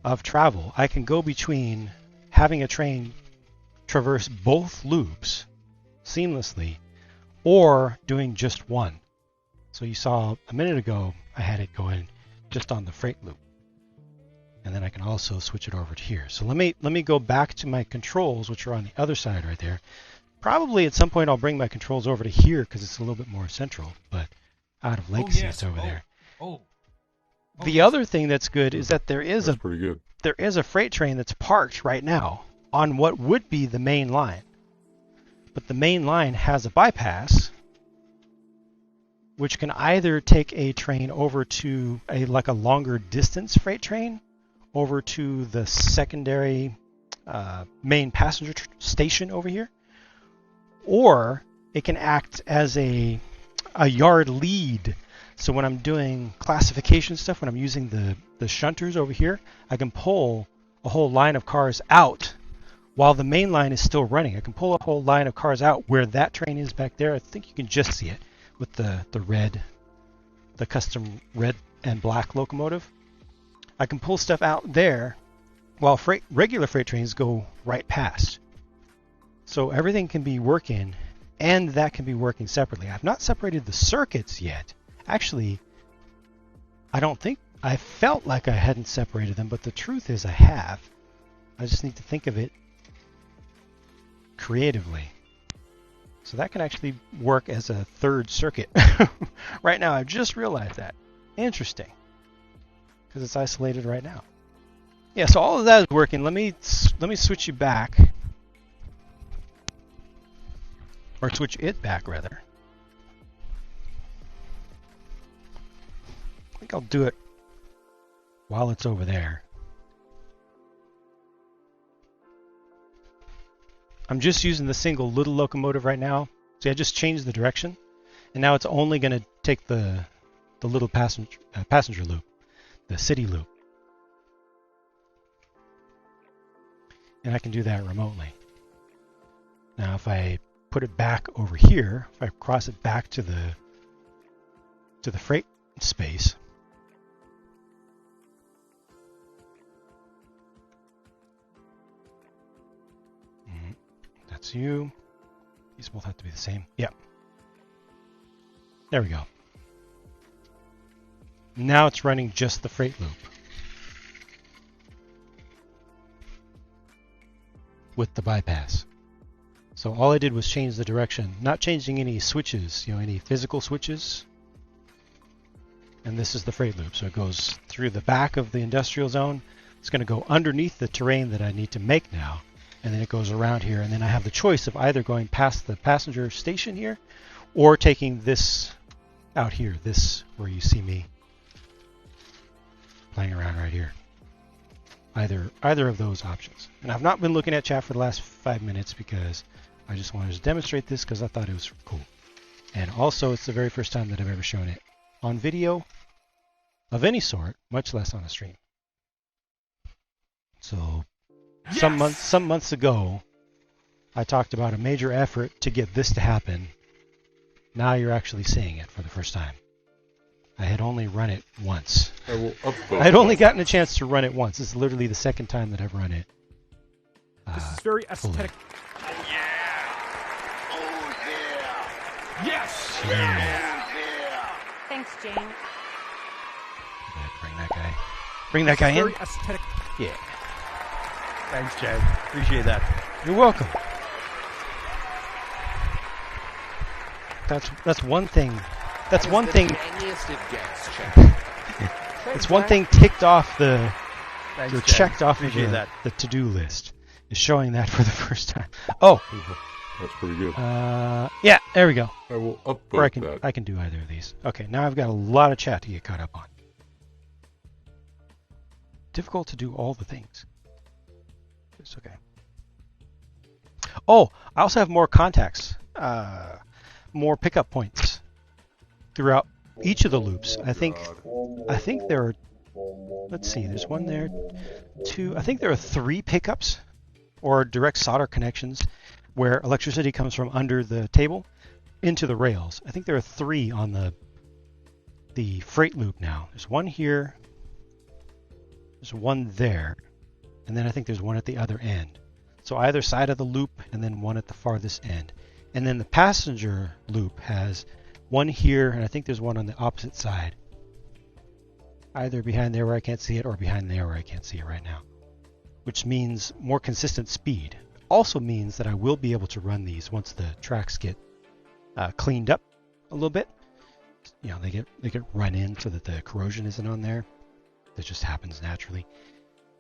of travel, I can go between having a train traverse both loops seamlessly or doing just one. So you saw a minute ago I had it going just on the freight loop. And then I can also switch it over to here. So let me go back to my controls, which are on the other side right there. Probably at some point I'll bring my controls over to here because it's a little bit more central, but out of Legacy it's over there. The other thing that's good is that there is a freight train that's parked right now on what would be the main line. But the main line has a bypass, which can either take a train over to a longer distance freight train over to the secondary main passenger station over here, or it can act as a yard lead. So when I'm doing classification stuff, when I'm using the shunters over here, I can pull a whole line of cars out while the main line is still running. I can pull a whole line of cars out where that train is back there. I think you can just see it with the custom red and black locomotive. I can pull stuff out there while regular freight trains go right past. So everything can be working, and that can be working separately. I've not separated the circuits yet. Actually, I felt like I hadn't separated them, but the truth is I have. I just need to think of it creatively. So that can actually work as a third circuit. Right now, I've just realized that. Interesting. Because it's isolated right now. Yeah, so all of that is working. Let me switch you back. Or switch it back, rather. I think I'll do it while it's over there. I'm just using the single little locomotive right now. See, I just changed the direction, and now it's only going to take the little passenger loop, the city loop. And I can do that remotely. Now, if I put it back over here, if I cross it back to the freight space, that's you. These both have to be the same. Yep. There we go. Now it's running just the freight loop with the bypass. So all I did was change the direction, not changing any switches, any physical switches. And this is the freight loop. So it goes through the back of the industrial zone. It's going to go underneath the terrain that I need to make now. And then it goes around here. And then I have the choice of either going past the passenger station here or taking this out here, this where you see me playing around right here. Either of those options. And I've not been looking at chat for the last 5 minutes because I just wanted to demonstrate this because I thought it was cool. And also, it's the very first time that I've ever shown it on video of any sort, much less on a stream. So, yes! some months ago, I talked about a major effort to get this to happen. Now you're actually seeing it for the first time. I had only run it once. I had only gotten a chance to run it once. This is literally the second time that I've run it. This is very aesthetic. Oh yeah! Oh yeah! Yes! Yeah. Oh yeah! Thanks, Jane. Bring that guy. Bring that guy in. Very aesthetic. Yeah. Thanks, Jay. Appreciate that. You're welcome. That's one thing. That's one thing. It's one thing ticked off the. Thanks, or Jay. checked off of Appreciate that. the to-do list. Is showing that for the first time. Oh. That's pretty good. Yeah. There we go. I will upvote Or that. I can do either of these. Okay. Now I've got a lot of chat to get caught up on. Difficult to do all the things. It's okay. Oh, I also have more contacts, more pickup points throughout each of the loops. I think there are. Let's see. There's one there, two. I think there are 3 pickups or direct solder connections where electricity comes from under the table into the rails. I think there are 3 on the freight loop now. There's one here. There's one there, and then I think there's one at the other end. So either side of the loop, and then one at the farthest end. And then the passenger loop has one here, and I think there's one on the opposite side. Either behind there where I can't see it, or behind there where I can't see it right now. Which means more consistent speed. Also means that I will be able to run these once the tracks get cleaned up a little bit. You know, they get run in so that the corrosion isn't on there. That just happens naturally.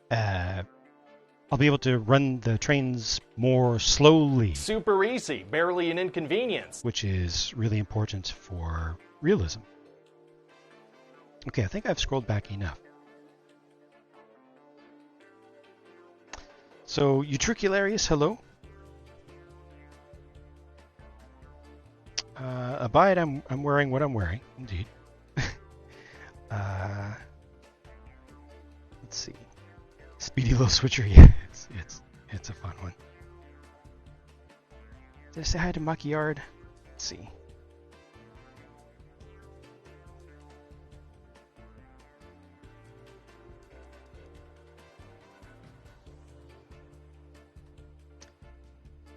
I'll be able to run the trains more slowly. Super easy, barely an inconvenience. Which is really important for realism. Okay, I think I've scrolled back enough. So, Utricularius, hello. Abide, I'm wearing what I'm wearing, indeed. Let's see. Speedy Low Switcher, yeah, it's a fun one. Did I say hi to Macchiard? Let's see.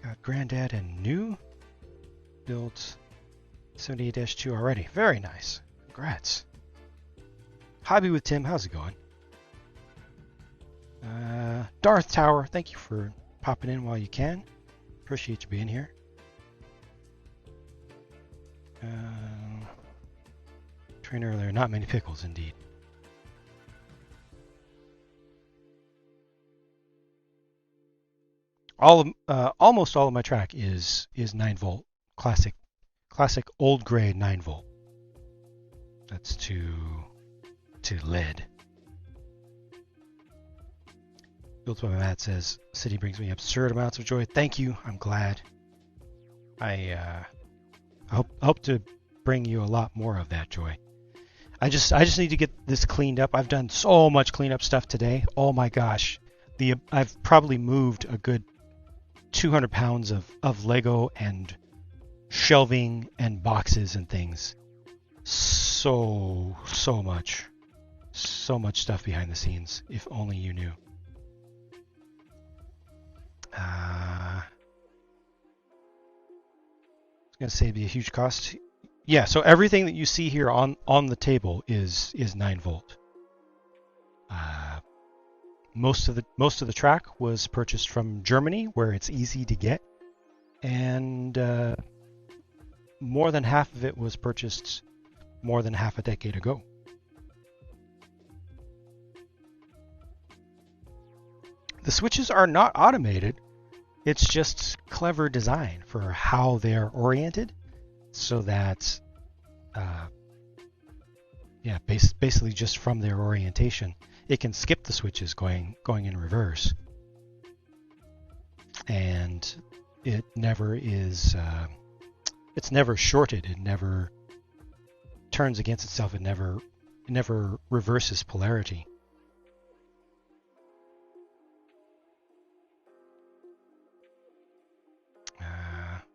Got Granddad and New. Built 78-2 already. Very nice. Congrats. Hobby with Tim, how's it going? Darth Tower, thank you for popping in while you can. Appreciate you being here. Train earlier, not many pickles indeed. Almost all of my track is 9-volt classic old grade 9-volt. That's to lead. Built by Matt says, City brings me absurd amounts of joy. Thank you. I'm glad. I hope to bring you a lot more of that joy. I just need to get this cleaned up. I've done so much cleanup stuff today. Oh my gosh. I've probably moved a good 200 pounds of Lego and shelving and boxes and things. So much stuff behind the scenes. If only you knew. I was going to say it'd be a huge cost. Yeah, so everything that you see here on the table is 9-volt. Most of the track was purchased from Germany, where it's easy to get, and more than half of it was purchased more than half a decade ago. The switches are not automated. It's just clever design for how they're oriented, so that, basically just from their orientation, it can skip the switches going in reverse, and it never is. It's never shorted. It never turns against itself. It never reverses polarity.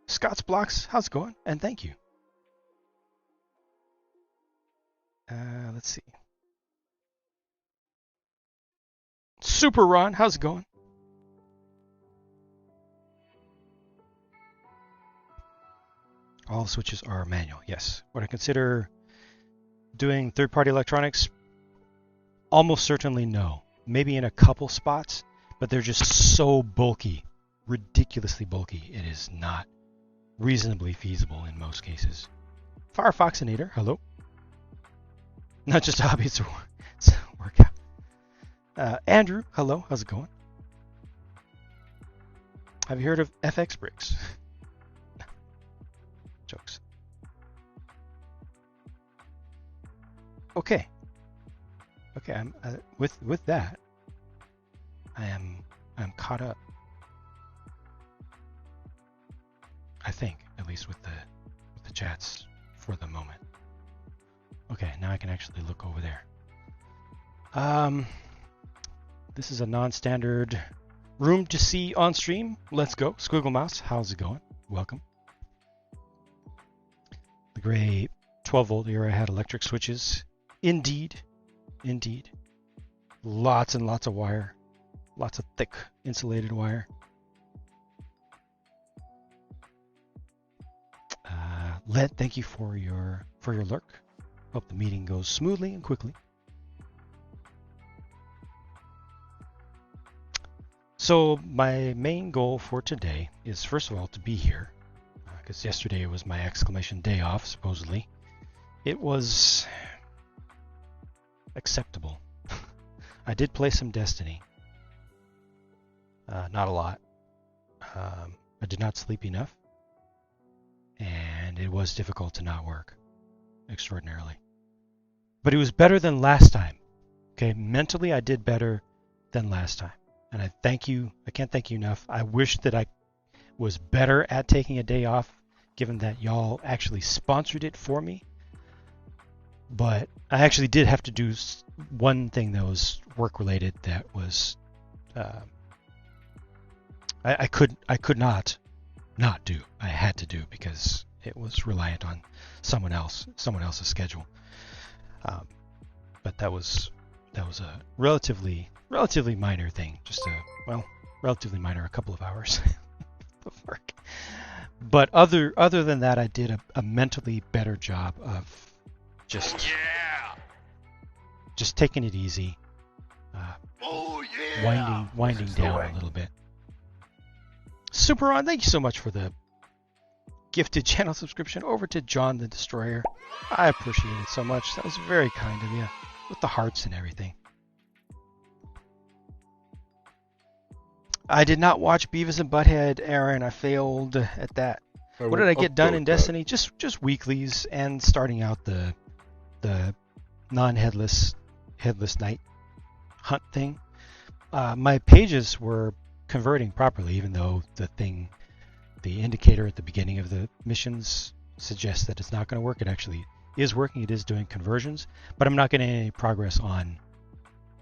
Scott's Blocks, how's it going? And thank you. Let's see. Super Ron, how's it going? All the switches are manual, yes. Would I consider doing third-party electronics? Almost certainly no. Maybe in a couple spots, but they're just so bulky, ridiculously bulky. It is not reasonably feasible in most cases. Firefoxinator, hello. Not just a hobby, it's a workout. Andrew, hello, how's it going? Have you heard of FX bricks? Jokes. Okay. I'm with that. I'm caught up. I think, at least with the chats for the moment. Okay, now I can actually look over there. This is a non-standard room to see on stream. Let's go. Squiggle Mouse, how's it going? Welcome. The gray 12-volt era had electric switches. Indeed. A Lots and lots of wire. Lots of thick insulated wire. Led, thank you for your lurk. Hope the meeting goes smoothly and quickly. So my main goal for today is, first of all, to be here, because yesterday was my exclamation day off, supposedly. It was acceptable. I did play some Destiny. Not a lot. I did not sleep enough. And it was difficult to not work. Extraordinarily. But it was better than last time. Okay, mentally I did better than last time. And I thank you. I can't thank you enough. I wish that I was better at taking a day off, given that y'all actually sponsored it for me. But I actually did have to do one thing that was work related that was I could not do. I had to do because it was reliant on someone else's schedule. But that was a relatively minor thing. Just relatively minor, a couple of hours of work. But other than that, I did a mentally better job of just taking it easy, winding down a little bit. Super Ron, thank you so much for the gifted channel subscription over to John the Destroyer. I appreciate it so much. That was very kind of you, with the hearts and everything. I did not watch Beavis and Butthead, Aaron. I failed at that. What did I get done in Destiny? Just weeklies and starting out the non-headless night hunt thing. My pages were converting properly, even though the indicator at the beginning of the missions suggests that it's not going to work. It actually is working. It is doing conversions, but I'm not getting any progress on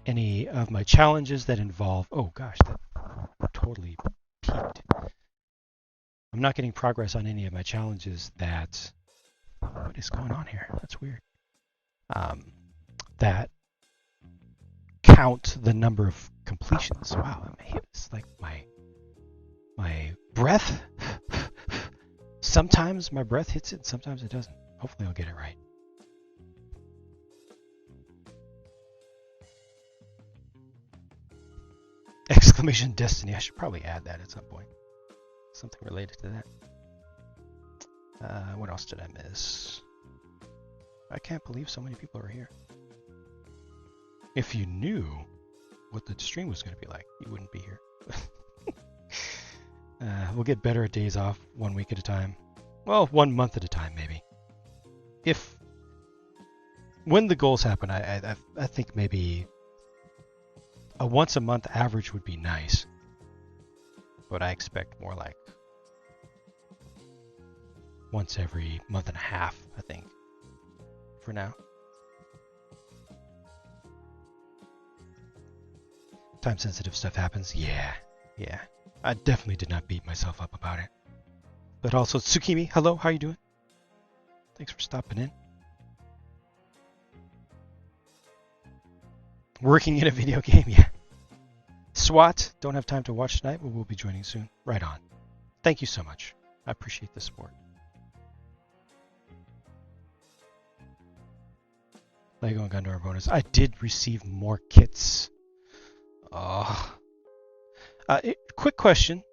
any of my challenges that involve... Oh gosh, that totally peaked. I'm not getting progress on any of my challenges that... What is going on here? That's weird. That count the number of completions. Wow, it's like my breath. Sometimes my breath hits it, sometimes it doesn't. Hopefully I'll get it right. Exclamation Destiny. I should probably add that at some point. Something related to that. What else did I miss? I can't believe so many people are here. If you knew what the stream was going to be like, you wouldn't be here. We'll get better at days off 1 week at a time. Well, 1 month at a time, maybe. When the goals happen, I think maybe a once a month average would be nice. But I expect more like once every month and a half, I think, for now. Time-sensitive stuff happens. Yeah. I definitely did not beat myself up about it. But also, Tsukimi, hello, how you doing? Thanks for stopping in. Working in a video game, yeah. SWAT, don't have time to watch tonight, but we'll be joining soon. Right on. Thank you so much. I appreciate the support. Lego and Gundam bonus. I did receive more kits. Quick question.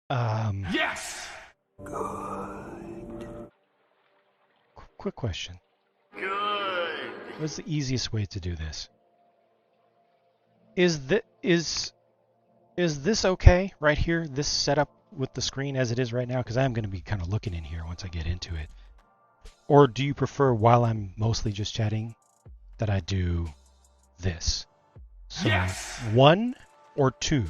Yes! Good. Quick question. Good! What's the easiest way to do this? Is this okay right here? This setup with the screen as it is right now? Because I'm going to be kind of looking in here once I get into it. Or do you prefer, while I'm mostly just chatting, that I do this? So yes! 1 or 2?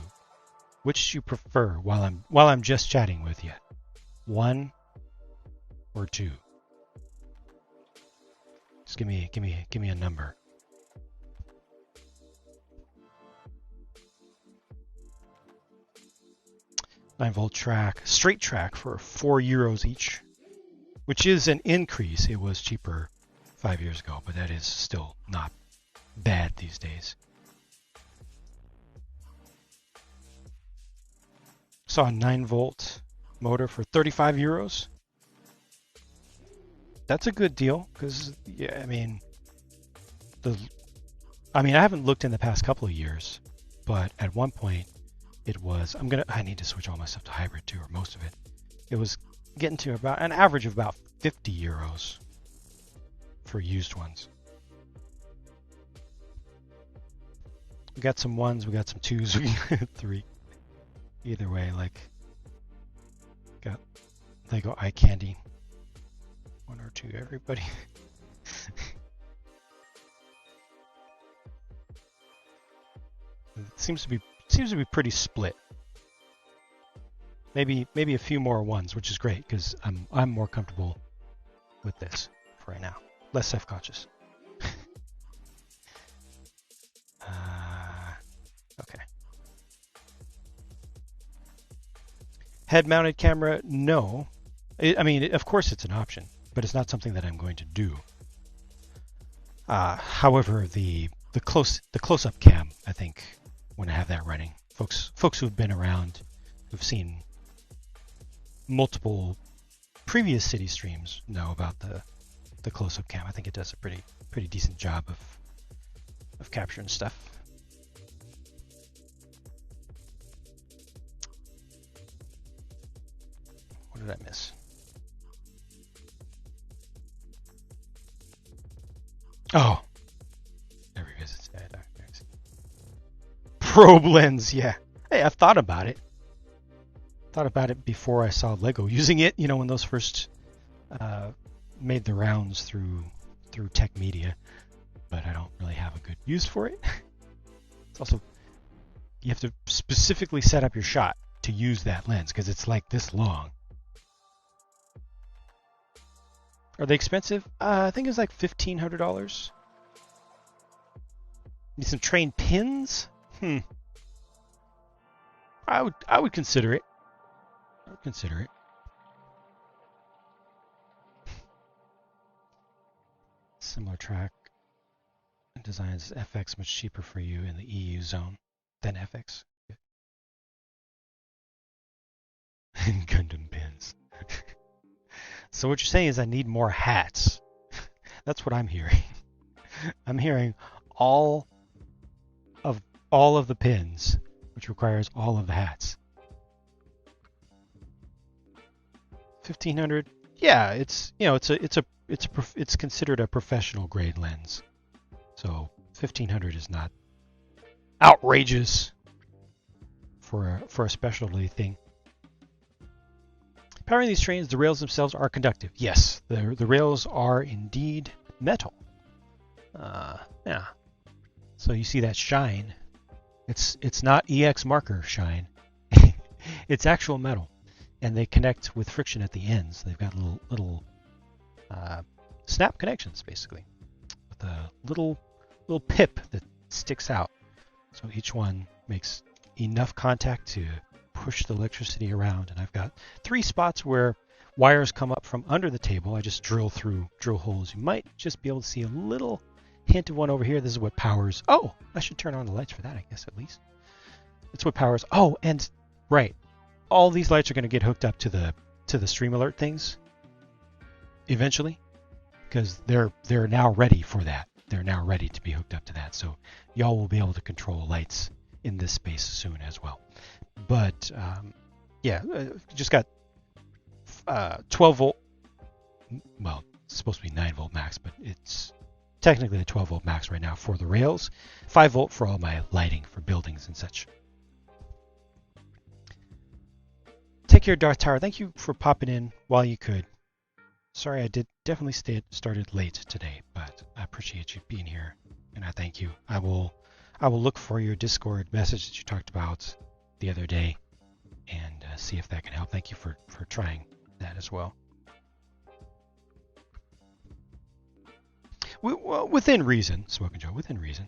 Which do you prefer while I'm just chatting with you? 1 or 2? Just give me a number. Nine-volt track, straight track for €4 each, which is an increase. It was cheaper 5 years ago, but that is still not bad these days. Saw a 9-volt motor for 35 euros. That's a good deal because, yeah, I mean, I haven't looked in the past couple of years, but at one point it was, I need to switch all my stuff to hybrid too, or most of it. It was getting to about an average of about 50 euros for used ones. We got some ones, we got some twos, we got three. Either way, like, got Lego eye candy. 1 or 2, everybody. It seems to be pretty split. Maybe a few more ones, which is great because I'm more comfortable with this for right now. Less self-conscious. Okay. Head-mounted camera, no. Of course it's an option, but it's not something that I'm going to do. However, the close-up cam, I think, when I have that running, folks who've been around, who've seen multiple previous city streams know about the close-up cam. I think it does a pretty decent job of capturing stuff. What did I miss? Oh, there revisits that. Probe lens, yeah. Hey, I've thought about it. Thought about it before I saw Lego using it. You know, when those first made the rounds through tech media, but I don't really have a good use for it. It's also, you have to specifically set up your shot to use that lens because it's like this long. Are they expensive? I think it's like $1,500. Need some trained pins? I would consider it. I would consider it. Similar track designs FX much cheaper for you in the EU zone than FX. And Gundam pins. So what you're saying is I need more hats. That's what I'm hearing. I'm hearing all of the pins, which requires all of the hats. 1,500. Yeah, it's it's considered a professional grade lens. So 1,500 is not outrageous for a specialty thing. Powering these trains, the rails themselves are conductive. Yes, the rails are indeed metal. Yeah. So you see that shine. It's not EX marker shine. It's actual metal, and they connect with friction at the ends. They've got little snap connections, basically, with a little pip that sticks out. So each one makes enough contact to push the electricity around, and I've got 3 spots where wires come up from under the table. I just drill holes. You might just be able to see a little hint of one over here. This is what powers. Oh, I should turn on the lights for that, I guess, at least. It's what powers. Oh, and right, all these lights are going to get hooked up to the stream alert things eventually, because they're now ready for that. They're now ready to be hooked up to that. So y'all will be able to control lights in this space soon as well. But yeah, just got 12 volt. Well, it's supposed to be 9 volt max, but it's technically a 12 volt max right now for the rails. 5 volt for all my lighting for buildings and such. Take care, Darth Tower. Thank you for popping in while you could. Sorry, I did definitely started late today, but I appreciate you being here, and I thank you. I will look for your Discord message that you talked about the other day and see if that can help. Thank you for trying that as well. Well, within reason, Smoking Joe, within reason.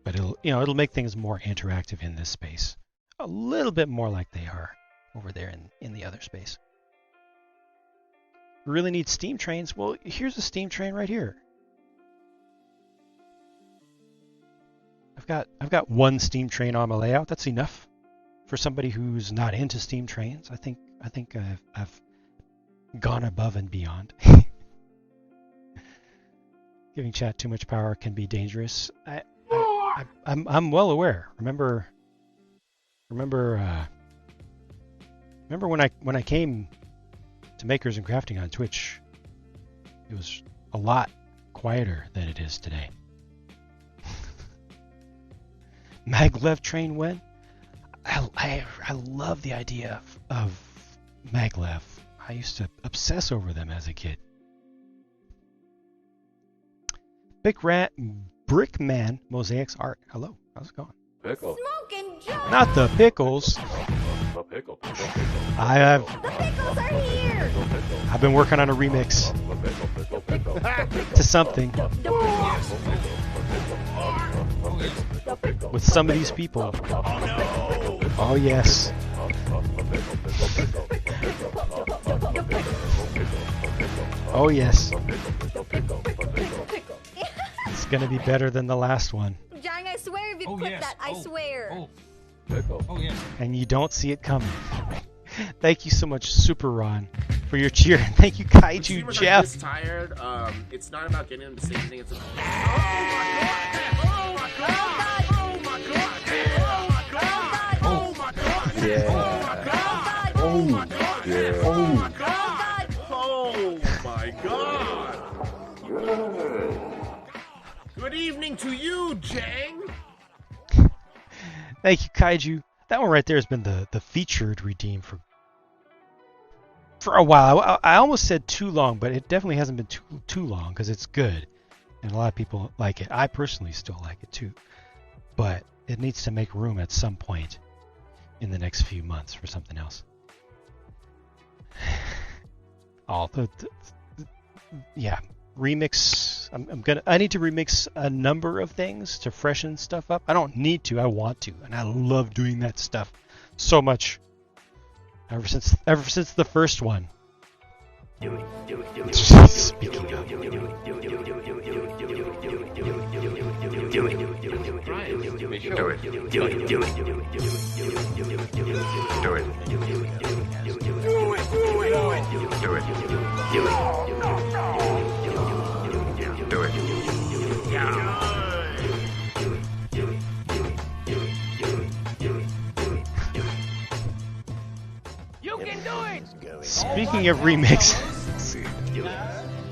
But it'll make things more interactive in this space, a little bit more like they are over there in the other space. Really need steam trains? Well, here's a steam train right here. I've got one steam train on my layout. That's enough for somebody who's not into steam trains. I think I've gone above and beyond. Giving chat too much power can be dangerous. I'm well aware. Remember when I came to Makers and Crafting on Twitch, it was a lot quieter than it is today. Maglev train when? I love the idea of Maglev. I used to obsess over them as a kid. Brickman Mosaics Art. Hello, how's it going? Pickle. Smoking Joe. Not the pickles. The pickle. The pickles are here. I've been working on a remix to something with some of these people. Oh yes. Oh yes. It's gonna be better than the last one. Jang, I swear if you click that, I swear. Pickle. And you don't see it coming. Thank you so much, Super Ron, for your cheer. And thank you, Kaiju Jeff. This tired. It's not about getting them to say anything. It's about... Good evening to you, Jang. Thank you, Kaiju. That one right there has been the featured redeem for a while. I almost said too long, but it definitely hasn't been too long because it's good. And a lot of people like it. I personally still like it too. But it needs to make room at some point in the next few months for something else. Yeah, remix. I need to remix a number of things to freshen stuff up. I don't need to. I want to, and I love doing that stuff so much. Ever since the first one. Speaking of. You can do it! Speaking of remixes.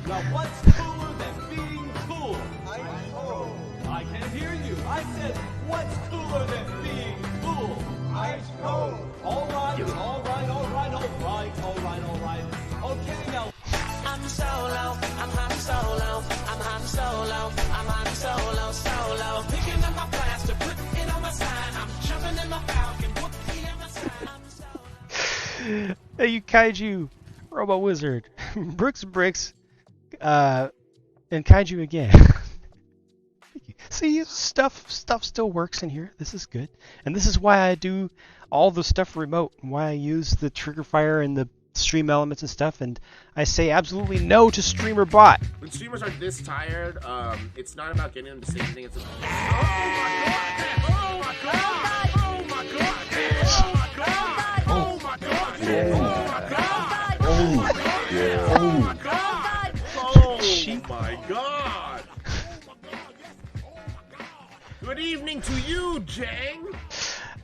Now what's cooler than being cool? I can't hear you. I said, what's cooler than being cool? Ice cold. All right. Okay, now. I'm solo. Picking up my plaster, putting it on my sign. I'm jumping in my falcon, whooping on my side. Hey, you Kaiju, Robot Wizard, Bricks, and Kaiju again. See, stuff still works in here. This is good, and this is why I do all the stuff remote, and why I use the trigger fire and the stream elements and stuff, and I say absolutely no to streamer bot. When streamers are this tired, it's not about getting them to say anything. It's about... Oh my god! Good evening to you, Jang!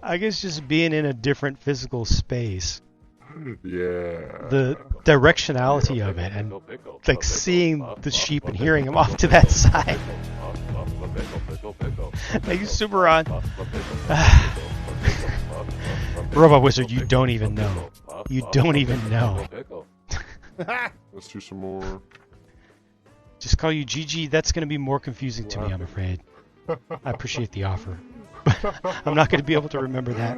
I guess just being in a different physical space. Yeah. The directionality of it, and like seeing the sheep and hearing them off to that side. Thank you, Superon. Robot Wizard, you don't even know. You don't even know. Let's do some more. Just call you GG. That's going to be more confusing to me, I'm afraid. I appreciate the offer. I'm not going to be able to remember that.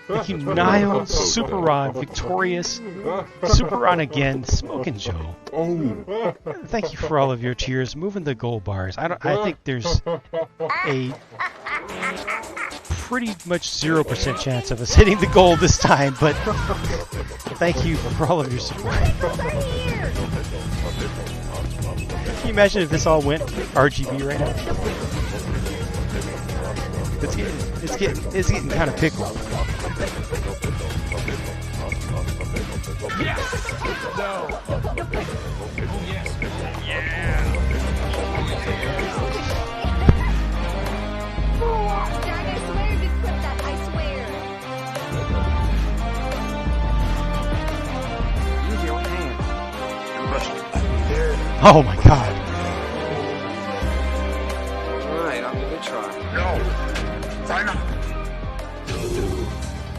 Thank you, Niall, Superon, Victorious, Superon again, Smokin' Joe. Thank you for all of your cheers, moving the gold bars. I think there's a pretty much 0% chance of us hitting the goal this time, but thank you for all of your support. you imagine if this all went RGB right now? It's getting kind of pickled. Yes! No! Oh, yes. Yeah! Jack, I swear you clip that, I swear. Use your hand. Oh my god. Alright, I'll give it a try. No! Try not!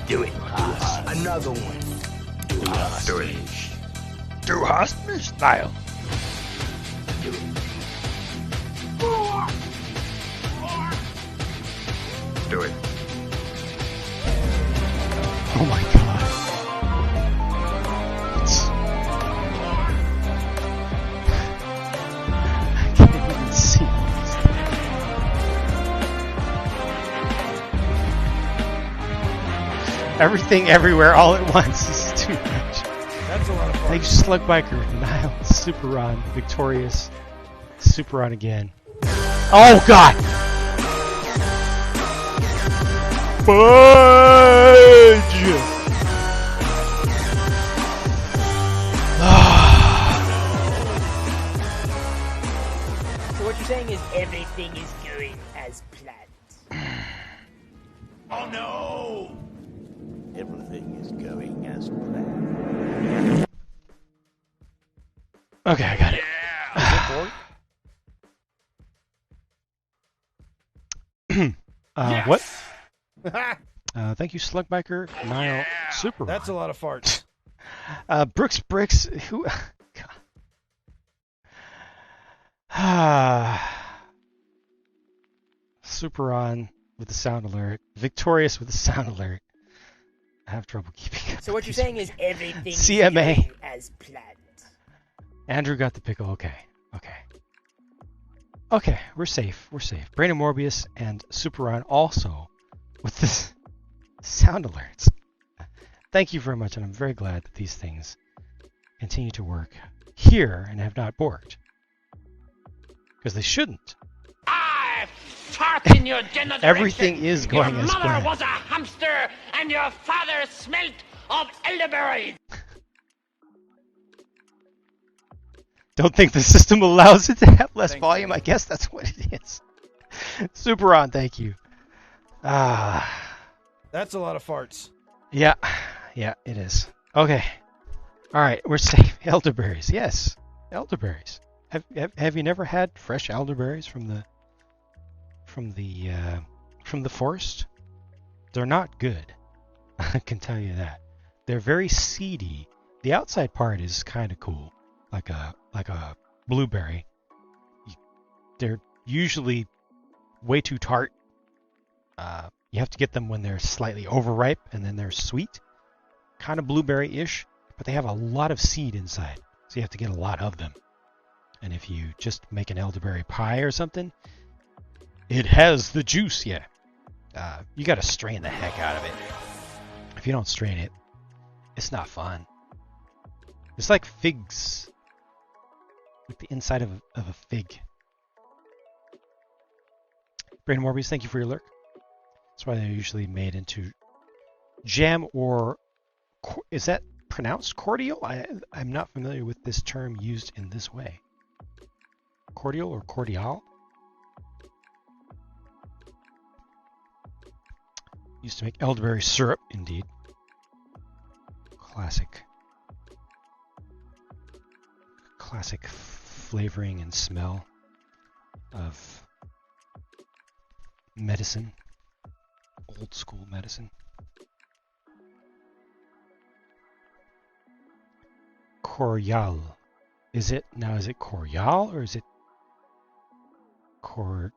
Do it. Another one. Do it. Do hostage style. Do it. Oh my god. I can't even see these things. Everything everywhere all at once is too much. That's a lot of fun. Thanks, Slug Biker, Nile, Super Ron, Victorious, Super Ron again. Oh god! Fudge! So what you're saying is everything is going as planned. Oh no! Everything is going as planned. Okay, I got it. Yes! What? Thank you, Slug Biker, Nile, Super Ron. That's a lot of farts. Brooks Bricks, who... Super On with the sound alert. Victorious with the sound alert. I have trouble keeping up. So what you're saying is everything CMA. is going as planned. Andrew got the pickle. Okay. Okay, we're safe. We're safe. Brandon Morbius and Super On also with this sound alerts. Thank you very much, and I'm very glad that these things continue to work here and have not borked. Because they shouldn't. I fart in your general Everything is going your as mother planned. was a hamster, and your father smelt of elderberries. Don't think the system allows it to have less volume. I guess that's what it is. Super On, thank you. That's a lot of farts. Yeah, it is. Okay. All right, we're safe. Elderberries, yes. Elderberries. Have you never had fresh elderberries from the forest? They're not good. I can tell you that. They're very seedy. The outside part is kind of cool, like a blueberry. They're usually way too tart. You have to get them when they're slightly overripe, and then they're sweet, kind of blueberry-ish, but they have a lot of seed inside, so you have to get a lot of them. And if you just make an elderberry pie or something, it has the juice, yeah. You got to strain the heck out of it. If you don't strain it, it's not fun. It's like figs, like the inside of a fig. Brandon Morbius, thank you for your lurk. That's why they're usually made into jam or... Is that pronounced cordial? I'm not familiar with this term used in this way. Cordial or cordial? Used to make elderberry syrup, indeed. Classic flavoring and smell of medicine. Old school medicine. Corial. Is it Corial or is it Cordial?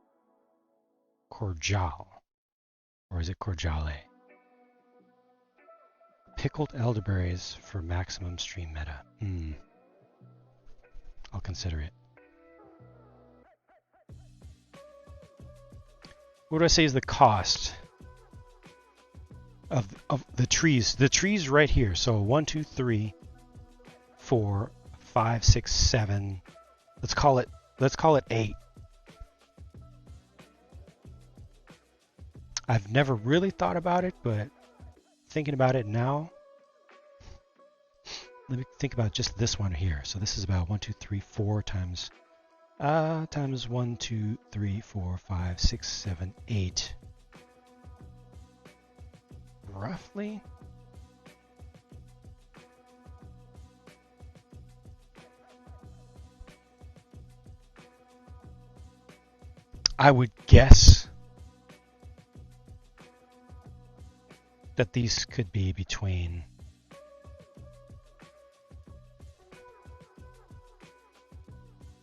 Or is it Cordiale? Pickled elderberries for maximum stream meta. I'll consider it. What do I say is the cost of the trees? The trees right here. So 1, 2, 3, 4, 5, 6, 7. Let's call it Let's call it 8. I've never really thought about it, but thinking about it now, let me think about just this one here. So this is about 1, 2, 3, 4 times 1, 2, 3, 4, 5, 6, 7, 8. Roughly. I would guess that these could be between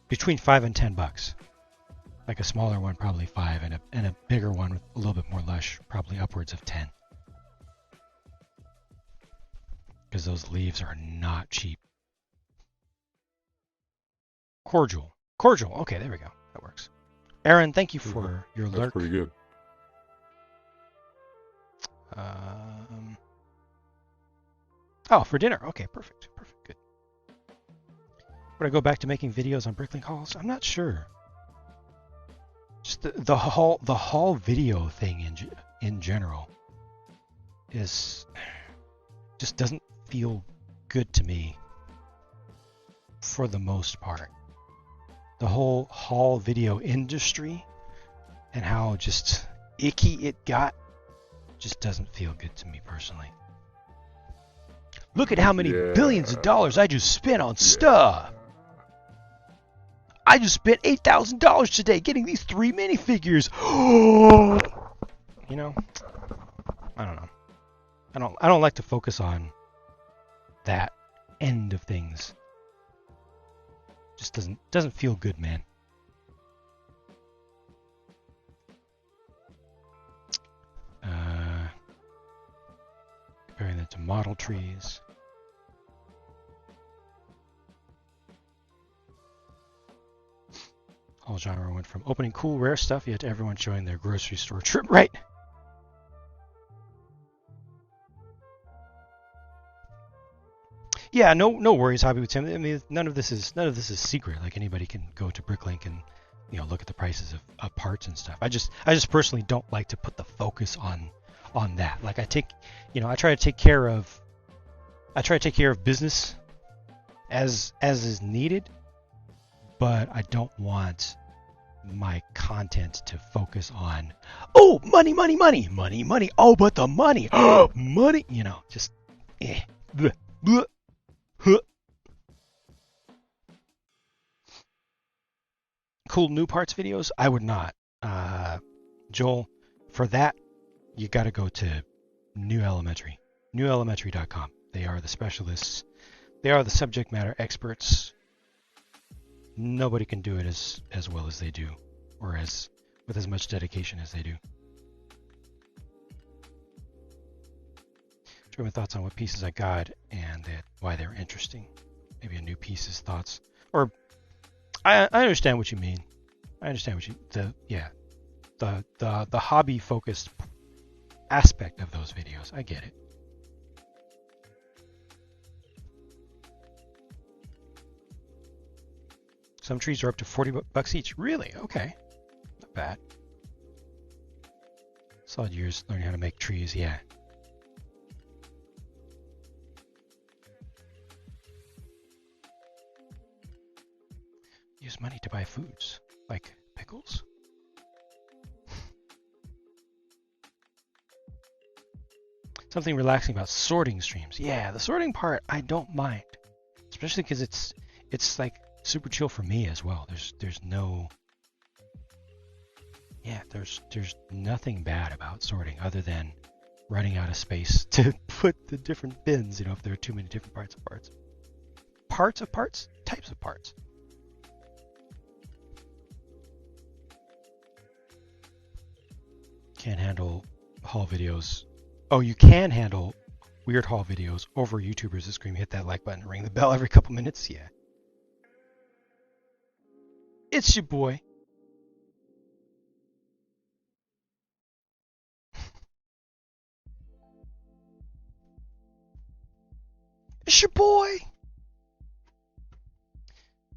$5 and $10. Like a smaller one, probably 5, and a bigger one with a little bit more lush, probably upwards of 10. Because those leaves are not cheap. Cordial. Okay, there we go. That works. Aaron, thank you for your lurk. That's pretty good. Oh, for dinner. Okay, perfect, good. Would I go back to making videos on Bricklink hauls? I'm not sure. Just the haul video thing in general is just doesn't feel good to me for the most part. The whole haul video industry and how just icky it got just doesn't feel good to me personally. Look at how many billions of dollars I just spent on stuff. I just spent $8,000 today getting these 3 minifigures. You know, I don't know. I don't like to focus on that end of things. Just doesn't feel good, man. Comparing that to model trees. All genre went from opening cool rare stuff yet to everyone showing their grocery store trip, right? Yeah, no worries, Hobby with Tim. I mean, none of this is secret. Like anybody can go to Bricklink and look at the prices of parts and stuff. I just personally don't like to put the focus on that. Like I try to take care of business as is needed, but I don't want my content to focus on money. Oh, but the money, money. Just bleh, bleh. Cool new parts videos? I would not. Joel, for that, you got to go to New Elementary. NewElementary.com. They are the specialists. They are the subject matter experts. Nobody can do it as well as they do, or with as much dedication as they do. Share my thoughts on what pieces I got and why they're interesting. Maybe a new piece's thoughts. Or I understand what you mean. I understand what the hobby focused aspect of those videos. I get it. Some trees are up to $40 each. Really? Okay. Not bad. Solid years learning how to make trees, yeah. Use money to buy foods, like pickles. Something relaxing about sorting streams. Yeah, the sorting part I don't mind, especially because it's like super chill for me as well. There's nothing bad about sorting other than running out of space to put the different bins. If there are too many different types of parts. Can't handle haul videos. Oh, you can handle weird haul videos over YouTubers that scream, hit that like button, ring the bell every couple minutes. Yeah. It's your boy. It's your boy.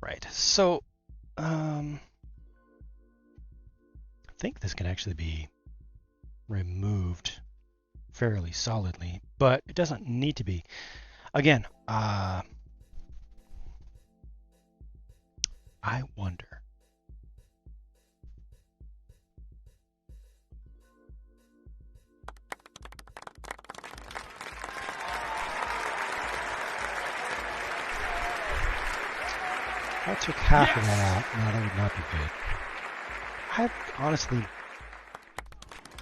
Right. So I think this can actually be removed fairly solidly, but it doesn't need to be. Again, I wonder. If I took half of that out, no, that would not be good. I honestly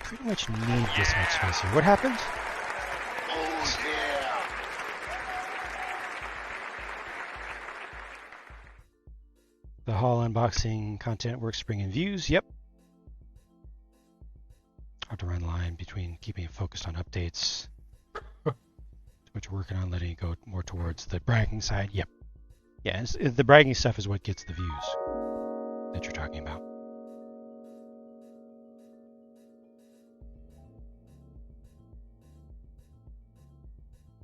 pretty much need this much space here. What happened? Oh, yeah. The haul unboxing content works spring and views. Yep. Hard to run the line between keeping it focused on updates, what you're working on, letting it go more towards the bragging side. Yep. Yeah, the bragging stuff is what gets the views that you're talking about.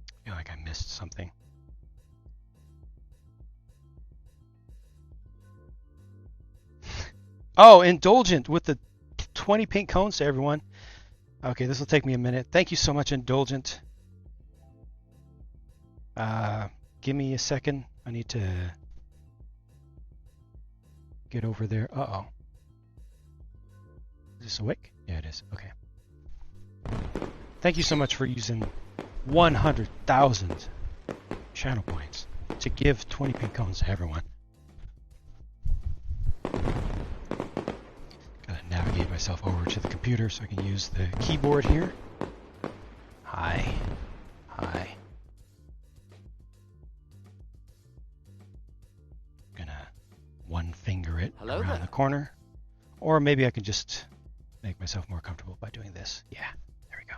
I feel like I missed something. Oh, Indulgent with the 20 pink cones to everyone. Okay, this will take me a minute. Thank you so much, Indulgent. Give me a second. I need to get over there. Uh-oh. Is this awake? Yeah, it is. Okay. Thank you so much for using 100,000 channel points to give 20 pink cones to everyone. Gotta navigate myself over to the computer so I can use the keyboard here. Hi. Hi. Gonna one finger it around the corner. Or maybe I can just make myself more comfortable by doing this. Yeah, there we go.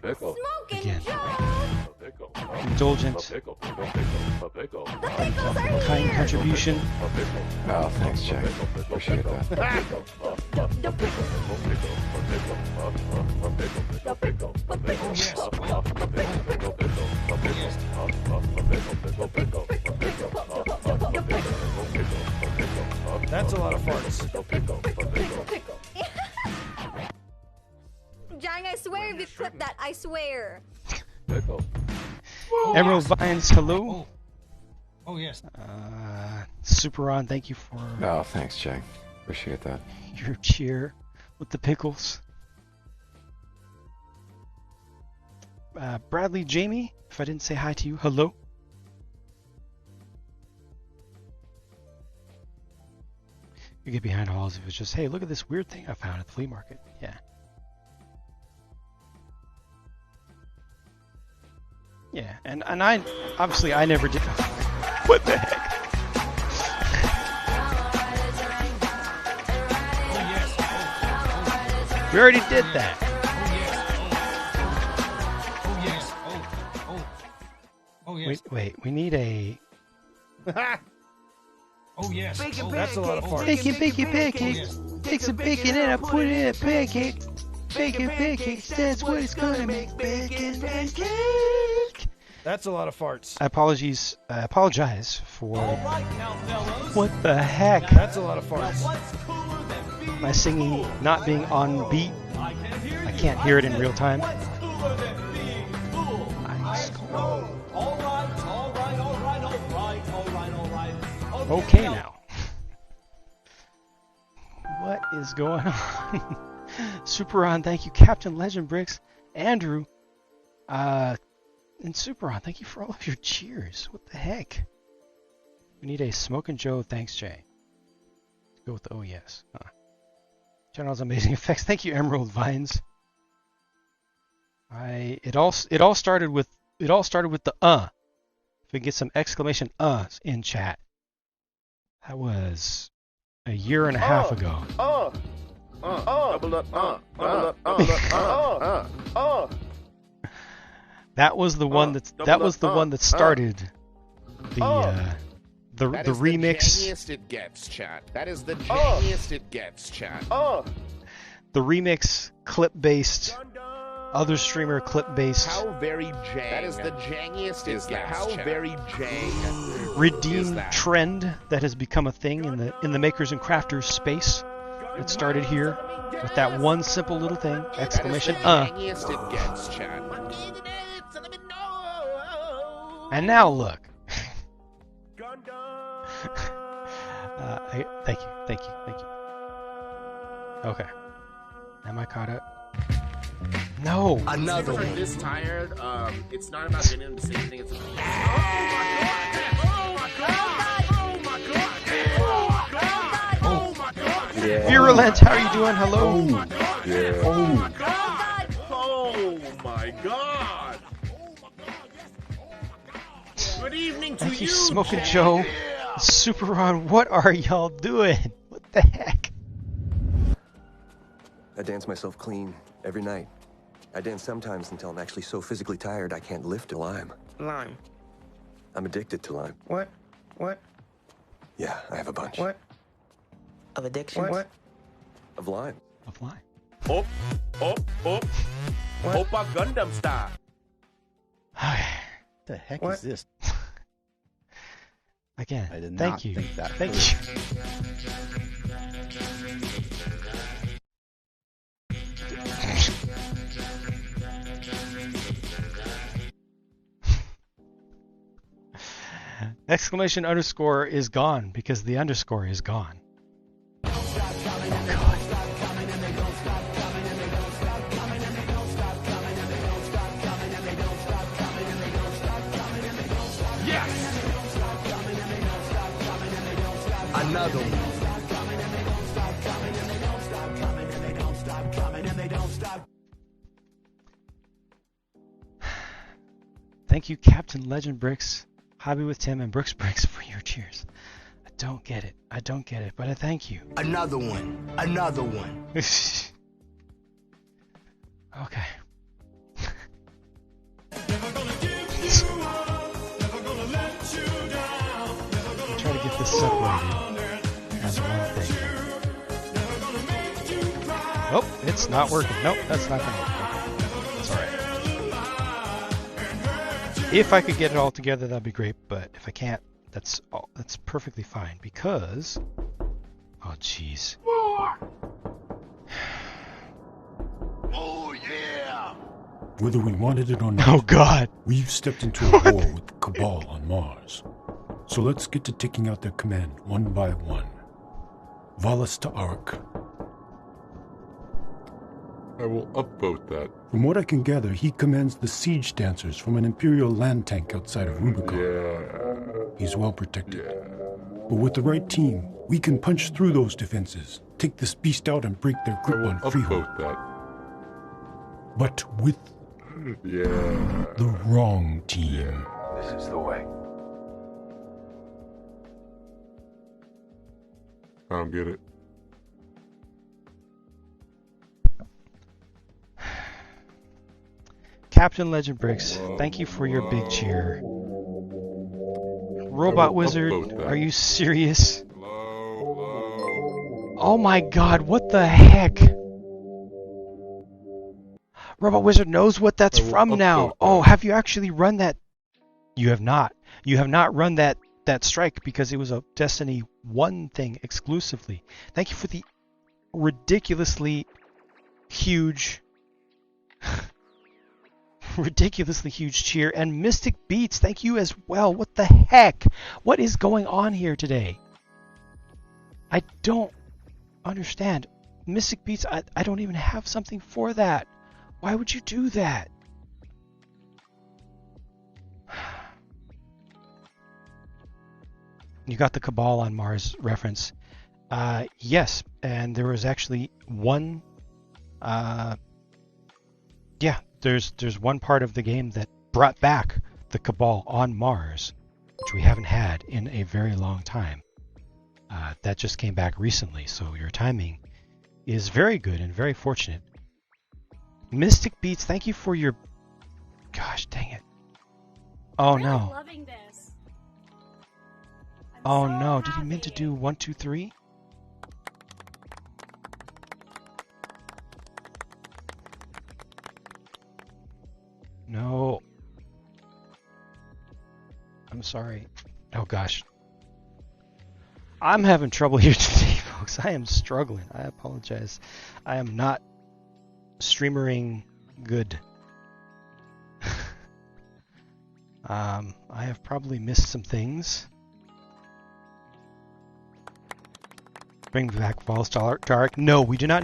Pickle. Again. Pickle. Indulgent. Pickle. Kind contribution. Oh, thanks, Jack. Appreciate that. That's a lot of farts. Jang, I swear if you clip that, I swear. Emerald Vines, hello. Oh, yes. Super On, thank you for Oh, thanks, Jack. Appreciate that. your cheer with the pickles. Bradley Jamie, if I didn't say hi to you, hello. You get behind halls if it's just, hey, look at this weird thing I found at the flea market. Yeah. Yeah, and I obviously I never did. What the heck? We already did that. Oh, yes. Wait, we need a Oh, yes. That's a lot of farts. bacon, pancake. Take some bacon and I put it in a pancake. Bacon, pancakes, that's what it's gonna make. Bacon, pancake. That's a lot of farts. I apologize for what the heck. That's a lot of farts. My singing not being on beat. I can't hear it in real time. Okay now. What is going on? Super On, thank you. Captain Legend Bricks, Andrew, and Super On, thank you for all of your cheers. What the heck? We need a Smokin' Joe, thanks Jay. Let's go with the oh yes. Channel's amazing effects. Thank you, Emerald Vines. It all started with the If we get some exclamation in chat. That was a year and a half ago. That was the one that started the remix. The jangiest it gets, chat. That is the jangiest it gets, chat. The remix clip-based, other streamer clip-based. How very jang. That is the jangiest it gets. How very jang. Redeemed trend that has become a thing in the makers and crafters space. It started here with that one simple little thing! Exclamation! That is the jangiest it gets, chat. And now look. Thank you. Okay. Am I caught up? No. Another one. This tired. It's not about getting him to say anything. It's about. Yeah. Virulent, how are you doing? Hello. Yeah. Oh my god. Good evening to Thank you, you, Smoking Joe. Super Ron, what are y'all doing? What the heck? I dance myself clean every night. I dance sometimes until I'm actually so physically tired I can't lift a lime. Lime. I'm addicted to lime. What? What? Yeah, I have a bunch. What? Of addictions? What? Of lime. Of lime. Op. Opa Gundam style. The heck What? is this? Again, I did thank not you. think that Thank through. you. Exclamation underscore is gone because the underscore is gone. Another one. Thank you, Captain Legend Bricks, Hobby with Tim, and Brooks Bricks for your cheers. I don't get it, but I thank you. Another one. Another one. Okay. Try to get this separated as one thing. Oh, it's not working. Nope, that's not gonna work. Okay, that's alright. If I could get it all together, that'd be great. But if I can't, that's perfectly fine because. Oh, jeez. Oh, yeah! Whether we wanted it or not, oh God, we've stepped into a war with the Cabal on Mars. So let's get to taking out their command one by one. Valis to Arak. I will upvote that. From what I can gather, he commands the siege dancers from an Imperial land tank outside of Rubicon. Yeah. He's well protected. Yeah. But with the right team, we can punch through those defenses, take this beast out and break their grip on Freehold. Upvote that. But with the wrong team. Yeah. This is the way. I don't get it. Captain Legend Bricks, thank you for your big cheer. Robot Wizard, are you serious? Oh my God, what the heck? Robot Wizard knows what that's from now. Oh, have you actually run that? You have not. You have not run that strike because it was a Destiny 1 thing exclusively. Thank you for the ridiculously huge cheer. And Mystic Beats, thank you as well. What the heck? What is going on here today? I don't understand. Mystic Beats, I don't even have something for that. Why would you do that? You got the Cabal on Mars reference. Yes, and there was actually one. There's one part of the game that brought back the Cabal on Mars, which we haven't had in a very long time. That just came back recently, so your timing is very good and very fortunate. Mystic Beats, thank you for your. Gosh, dang it! Oh I'm really no! loving this. Oh no, did he mean to do 1, 2, 3? No. I'm sorry. Oh gosh. I'm having trouble here today, folks. I am struggling. I apologize. I am not streamering good. I have probably missed some things. Bring back Wallace Dark. No, we do not